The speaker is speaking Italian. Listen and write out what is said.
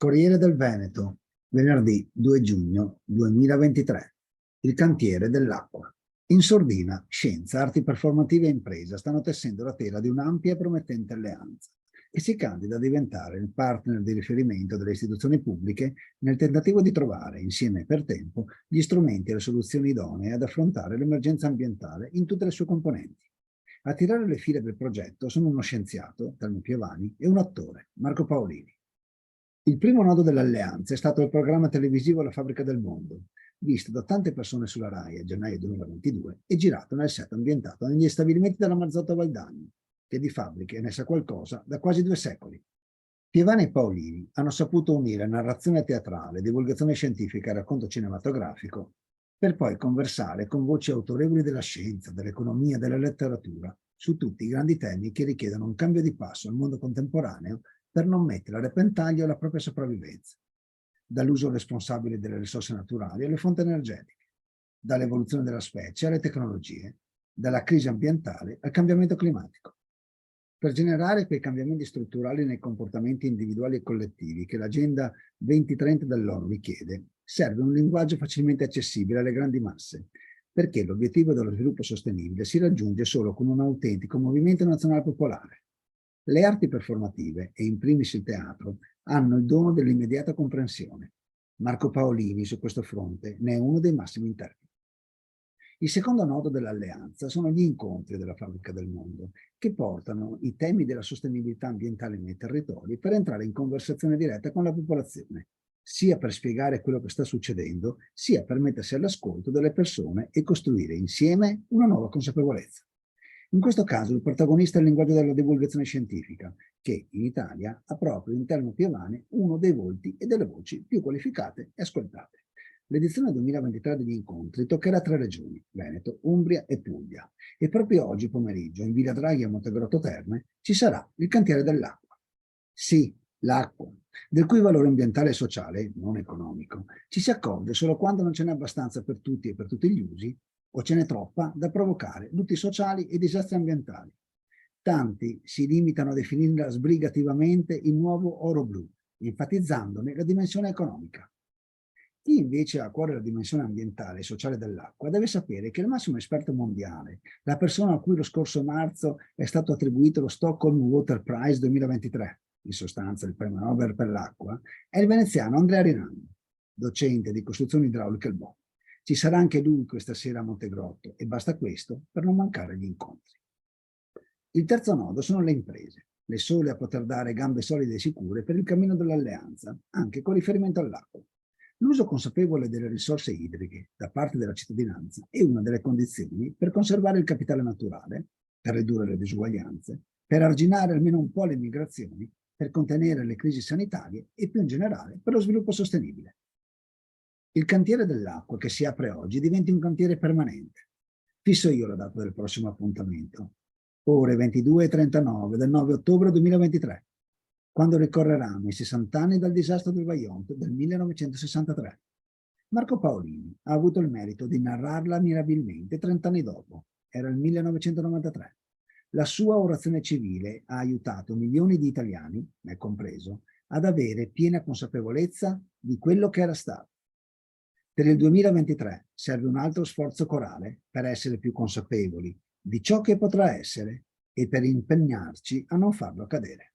Corriere del Veneto, venerdì 2 giugno 2023. Il cantiere dell'acqua. In sordina, scienza, arti performative e impresa stanno tessendo la tela di un'ampia e promettente alleanza che si candida a diventare il partner di riferimento delle istituzioni pubbliche nel tentativo di trovare, insieme e per tempo, gli strumenti e le soluzioni idonee ad affrontare l'emergenza ambientale in tutte le sue componenti. A tirare le file del progetto sono uno scienziato, Telmo Piovani, e un attore, Marco Paolini. Il primo nodo dell'alleanza è stato il programma televisivo La fabbrica del mondo, visto da tante persone sulla RAI a gennaio 2022 e girato nel set ambientato negli stabilimenti della Marzotto Valdagno, che di fabbriche ne sa qualcosa da quasi 2 secoli. Piovani e Paolini hanno saputo unire narrazione teatrale, divulgazione scientifica e racconto cinematografico per poi conversare con voci autorevoli della scienza, dell'economia, della letteratura su tutti i grandi temi che richiedono un cambio di passo al mondo contemporaneo per non mettere a repentaglio la propria sopravvivenza, dall'uso responsabile delle risorse naturali alle fonti energetiche, dall'evoluzione della specie alle tecnologie, dalla crisi ambientale al cambiamento climatico. Per generare quei cambiamenti strutturali nei comportamenti individuali e collettivi che l'Agenda 2030 dell'ONU richiede, serve un linguaggio facilmente accessibile alle grandi masse, perché l'obiettivo dello sviluppo sostenibile si raggiunge solo con un autentico movimento nazionale popolare. Le arti performative, e in primis il teatro, hanno il dono dell'immediata comprensione. Marco Paolini su questo fronte ne è uno dei massimi interpreti. Il secondo nodo dell'alleanza sono gli incontri della fabbrica del mondo, che portano i temi della sostenibilità ambientale nei territori per entrare in conversazione diretta con la popolazione, sia per spiegare quello che sta succedendo, sia per mettersi all'ascolto delle persone e costruire insieme una nuova consapevolezza. In questo caso il protagonista è il linguaggio della divulgazione scientifica, che in Italia ha proprio in Telmo Piovani uno dei volti e delle voci più qualificate e ascoltate. L'edizione 2023 degli incontri toccherà 3 regioni, Veneto, Umbria e Puglia, e proprio oggi pomeriggio in Villa Draghi a Montegrotto Terme ci sarà il cantiere dell'acqua. Sì, l'acqua, del cui valore ambientale e sociale, non economico, ci si accorge solo quando non ce n'è abbastanza per tutti e per tutti gli usi, o ce n'è troppa da provocare lutti sociali e disastri ambientali. Tanti si limitano a definirla sbrigativamente il nuovo oro blu, enfatizzandone la dimensione economica. Chi invece ha a cuore la dimensione ambientale e sociale dell'acqua deve sapere che il massimo esperto mondiale, la persona a cui lo scorso marzo è stato attribuito lo Stockholm Water Prize 2023, in sostanza il premio Nobel per l'acqua, è il veneziano Andrea Rinaldi, docente di costruzioni idrauliche al BO. Ci sarà anche lui questa sera a Montegrotto e basta questo per non mancare agli incontri. Il terzo nodo sono le imprese, le sole a poter dare gambe solide e sicure per il cammino dell'alleanza, anche con riferimento all'acqua. L'uso consapevole delle risorse idriche da parte della cittadinanza è una delle condizioni per conservare il capitale naturale, per ridurre le disuguaglianze, per arginare almeno un po' le migrazioni, per contenere le crisi sanitarie e più in generale per lo sviluppo sostenibile. Il cantiere dell'acqua che si apre oggi diventi un cantiere permanente. Fisso io la data del prossimo appuntamento, ore 22:39 del 9 ottobre 2023, quando ricorreranno i 60 anni dal disastro del Vajont del 1963. Marco Paolini ha avuto il merito di narrarla mirabilmente 30 anni dopo, era il 1993. La sua orazione civile ha aiutato milioni di italiani, me compreso, ad avere piena consapevolezza di quello che era stato. Per il 2023 serve un altro sforzo corale per essere più consapevoli di ciò che potrà essere e per impegnarci a non farlo accadere.